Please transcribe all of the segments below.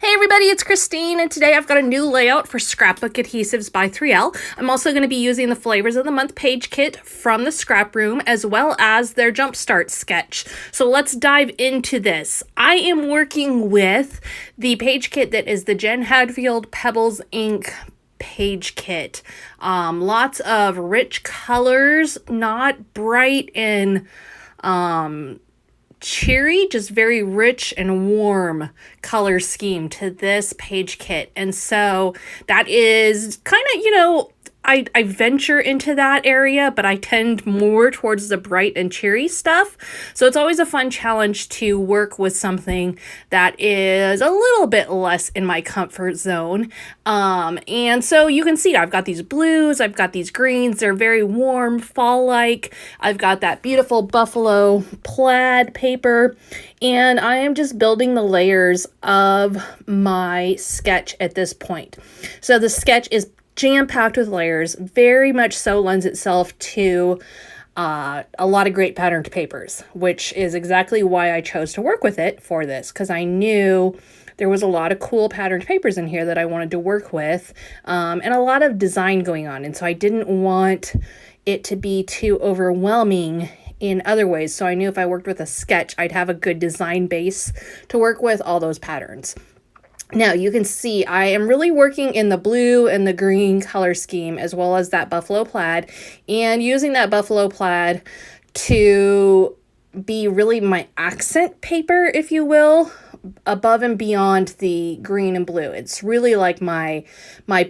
Hey everybody, it's Christine, and today I've got a new layout for Scrapbook Adhesives by 3L. I'm also going to be using the Flavors of the Month page kit from the Scrap Room, as well as their Jumpstart sketch. So let's dive into this. I am working with the page kit that is the Jen Hadfield Pebbles Ink page kit. Lots of rich colors, not bright and cheery, just very rich and warm color scheme to this page kit. And so that is kind of, I venture into that area, but I tend more towards the bright and cheery stuff. So it's always a fun challenge to work with something that is a little bit less in my comfort zone. And so you can see I've got these blues, I've got these greens, they're very warm, fall-like. I've got that beautiful buffalo plaid paper, and I am just building the layers of my sketch at this point. So the sketch is jam-packed with layers, very much so lends itself to a lot of great patterned papers, which is exactly why I chose to work with it for this, because I knew there was a lot of cool patterned papers in here that I wanted to work with, and a lot of design going on. And so I didn't want it to be too overwhelming in other ways. So I knew if I worked with a sketch, I'd have a good design base to work with all those patterns. Now you can see I am really working in the blue and the green color scheme, as well as that buffalo plaid, and using that buffalo plaid to be really my accent paper, if you will, above and beyond the green and blue. It's really like my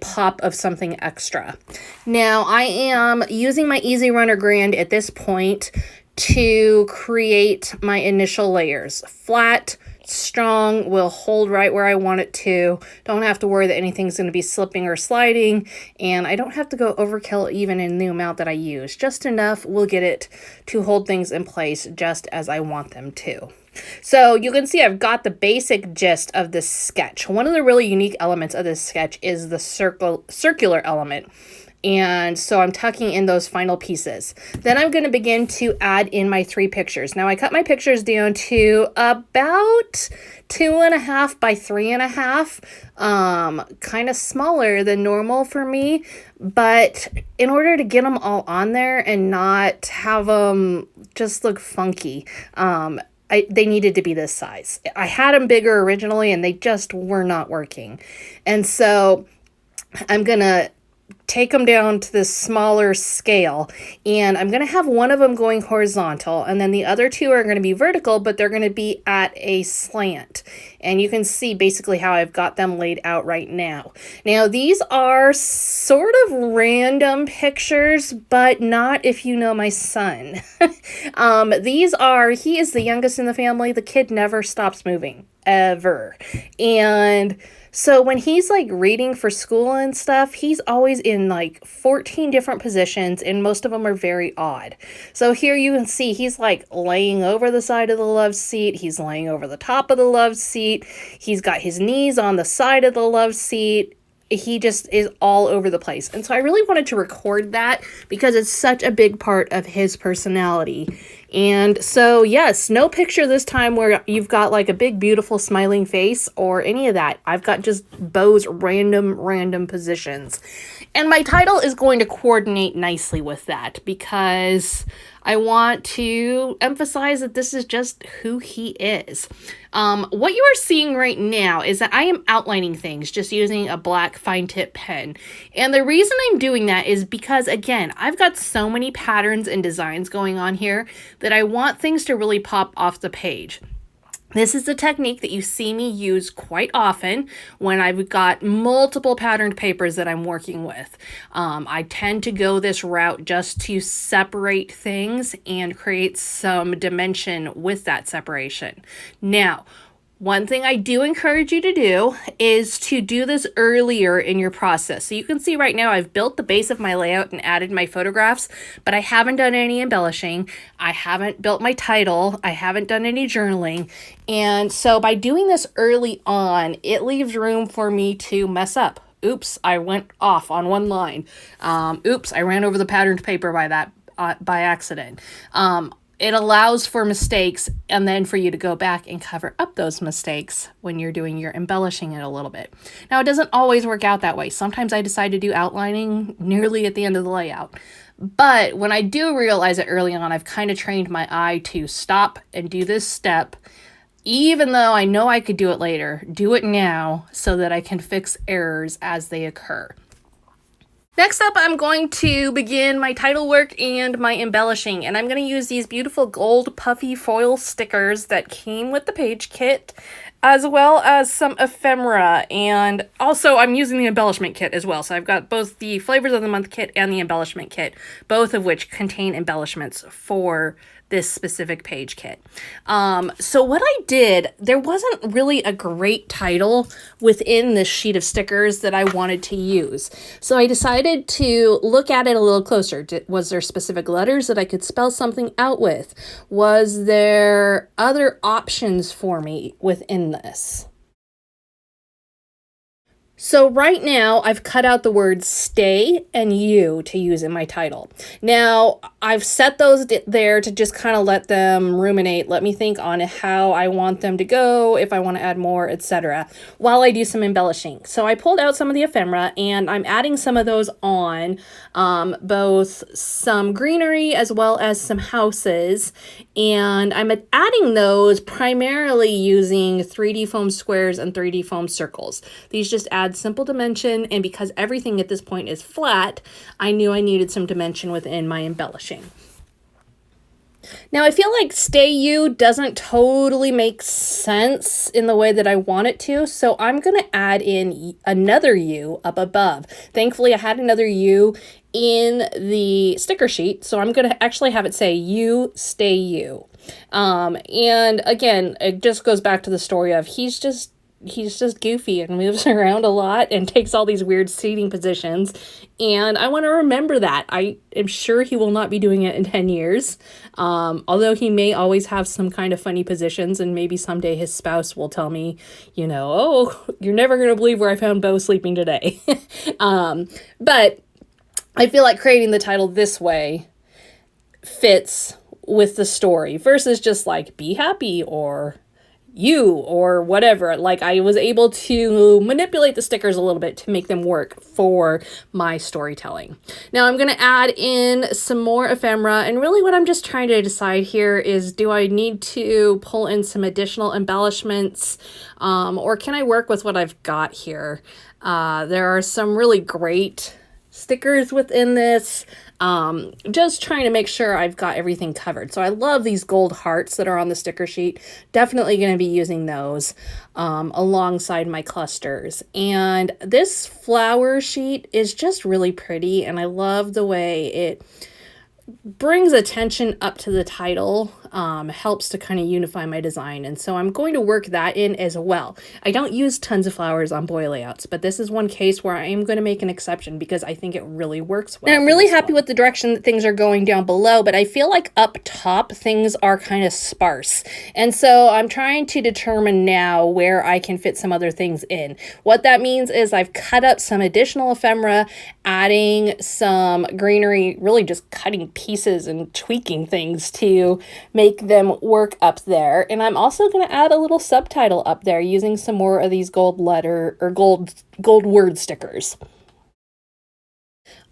pop of something extra. Now I am using my Easy Runner Grand at this point to create my initial layers. Flat, strong, will hold right where I want it to. Don't have to worry that anything's going to be slipping or sliding, and I don't have to go overkill even in the amount that I use. Just enough will get it to hold things in place just as I want them to. So you can see I've got the basic gist of this sketch. One of the really unique elements of this sketch is the circular element. And so I'm tucking in those final pieces. Then I'm going to begin to add in my 3 pictures. Now I cut my pictures down to about 2.5 by 3.5, kind of smaller than normal for me. But in order to get them all on there and not have them just look funky, they needed to be this size. I had them bigger originally and they just were not working. And so I'm going to take them down to this smaller scale, and I'm going to have one of them going horizontal, and then the other 2 are going to be vertical, but they're going to be at a slant. And you can see basically how I've got them laid out right now. Now these are sort of random pictures, but not if you know my son. He is the youngest in the family. The kid never stops moving, ever. And so when he's like reading for school and stuff, he's always in like 14 different positions, and most of them are very odd. So here you can see he's like laying over the side of the love seat. He's laying over the top of the love seat. He's got his knees on the side of the love seat. He just is all over the place. And so I really wanted to record that because it's such a big part of his personality. And so, yes, no picture this time where you've got like a big, beautiful smiling face or any of that. I've got just Bo's random positions. And my title is going to coordinate nicely with that because I want to emphasize that this is just who he is. What you are seeing right now is that I am outlining things just using a black fine tip pen. And the reason I'm doing that is because, again, I've got so many patterns and designs going on here that I want things to really pop off the page. This is the technique that you see me use quite often when I've got multiple patterned papers that I'm working with. I tend to go this route just to separate things and create some dimension with that separation. Now, one thing I do encourage you to do is to do this earlier in your process. So you can see right now I've built the base of my layout and added my photographs, but I haven't done any embellishing. I haven't built my title. I haven't done any journaling. And so by doing this early on, it leaves room for me to mess up. Oops, I went off on one line. Oops, I ran over the patterned paper by accident. it allows for mistakes and then for you to go back and cover up those mistakes when you're doing your embellishing it a little bit. Now, it doesn't always work out that way. Sometimes I decide to do outlining nearly at the end of the layout. But when I do realize it early on, I've kind of trained my eye to stop and do this step. Even though I know I could do it later, do it now so that I can fix errors as they occur. Next up, I'm going to begin my title work and my embellishing, and I'm going to use these beautiful gold puffy foil stickers that came with the page kit, as well as some ephemera, and also I'm using the embellishment kit as well. So I've got both the Flavors of the Month kit and the embellishment kit, both of which contain embellishments for this specific page kit. So what I did, there wasn't really a great title within this sheet of stickers that I wanted to use. So I decided to look at it a little closer. Was there specific letters that I could spell something out with? Was there other options for me within this? So right now, I've cut out the words stay and you to use in my title. Now, I've set those there to just kind of let them ruminate, let me think on how I want them to go, if I want to add more, etc., while I do some embellishing. So I pulled out some of the ephemera, and I'm adding some of those on, both some greenery as well as some houses, and I'm adding those primarily using 3D foam squares and 3D foam circles. These just add simple dimension, and because everything at this point is flat, I knew I needed some dimension within my embellishing. Now, I feel like stay you doesn't totally make sense in the way that I want it to, so I'm going to add in another U up above. Thankfully, I had another U in the sticker sheet, so I'm going to actually have it say you stay you. And again, it just goes back to the story of he's just goofy and moves around a lot and takes all these weird seating positions. And I want to remember that. I am sure he will not be doing it in 10 years. Although he may always have some kind of funny positions, and maybe someday his spouse will tell me, oh, you're never going to believe where I found Bo sleeping today. But I feel like creating the title this way fits with the story versus just like be happy or you or whatever. Like, I was able to manipulate the stickers a little bit to make them work for my storytelling. Now I'm going to add in some more ephemera, and really what I'm just trying to decide here is, do I need to pull in some additional embellishments, or can I work with what I've got here? There are some really great stickers within this. Just trying to make sure I've got everything covered. So I love these gold hearts that are on the sticker sheet. Definitely going to be using those alongside my clusters. And this flower sheet is just really pretty, and I love the way it brings attention up to the title, helps to kind of unify my design. And so I'm going to work that in as well. I don't use tons of flowers on boy layouts, but this is one case where I am going to make an exception because I think it really works well. And I'm really happy with the direction that things are going down below, but I feel like up top things are kind of sparse. And so I'm trying to determine now where I can fit some other things in. What that means is I've cut up some additional ephemera, adding some greenery, really just cutting pieces and tweaking things to make them work up there. And I'm also going to add a little subtitle up there using some more of these gold letter or gold word stickers.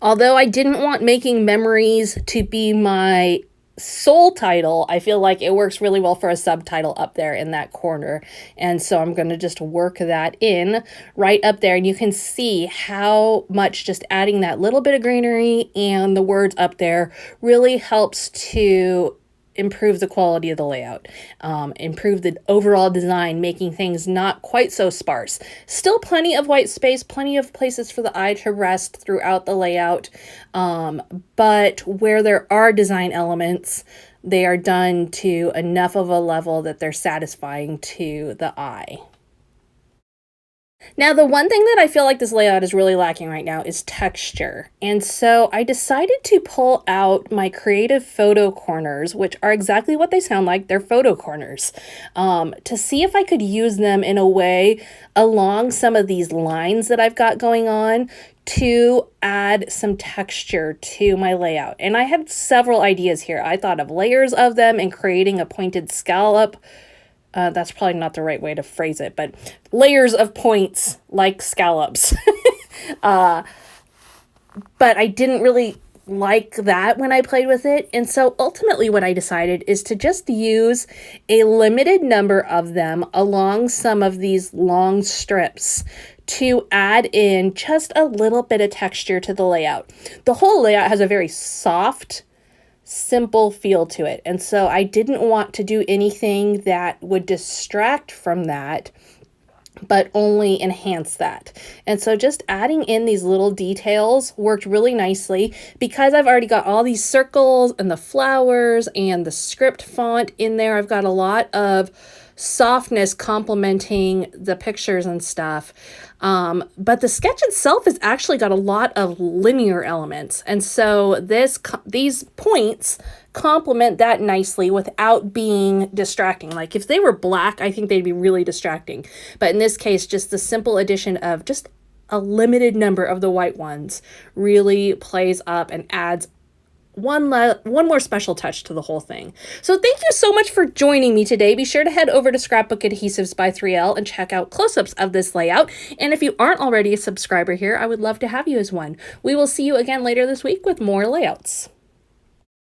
Although I didn't want Making Memories to be my sole title, I feel like it works really well for a subtitle up there in that corner. And so I'm going to just work that in right up there. And you can see how much just adding that little bit of greenery and the words up there really helps to improve the quality of the layout, improve the overall design, making things not quite so sparse. Still plenty of white space, plenty of places for the eye to rest throughout the layout, but where there are design elements, they are done to enough of a level that they're satisfying to the eye. Now, the one thing that I feel like this layout is really lacking right now is texture. And so I decided to pull out my creative photo corners, which are exactly what they sound like. They're photo corners, to see if I could use them in a way along some of these lines that I've got going on to add some texture to my layout. And I had several ideas here. I thought of layers of them and creating a pointed scallop. That's probably not the right way to phrase it, but layers of points like scallops. But I didn't really like that when I played with it. And so ultimately what I decided is to just use a limited number of them along some of these long strips to add in just a little bit of texture to the layout. The whole layout has a very soft, simple feel to it. And so I didn't want to do anything that would distract from that, but only enhance that. And so just adding in these little details worked really nicely because I've already got all these circles and the flowers and the script font in there. I've got a lot of softness complementing the pictures and stuff. But the sketch itself has actually got a lot of linear elements. And so these points complement that nicely without being distracting. Like if they were black, I think they'd be really distracting. But in this case, just the simple addition of just a limited number of the white ones really plays up and adds one more special touch to the whole thing. So thank you so much for joining me today. Be sure to head over to Scrapbook Adhesives by 3L and check out close-ups of this layout. And if you aren't already a subscriber here, I would love to have you as one. We will see you again later this week with more layouts.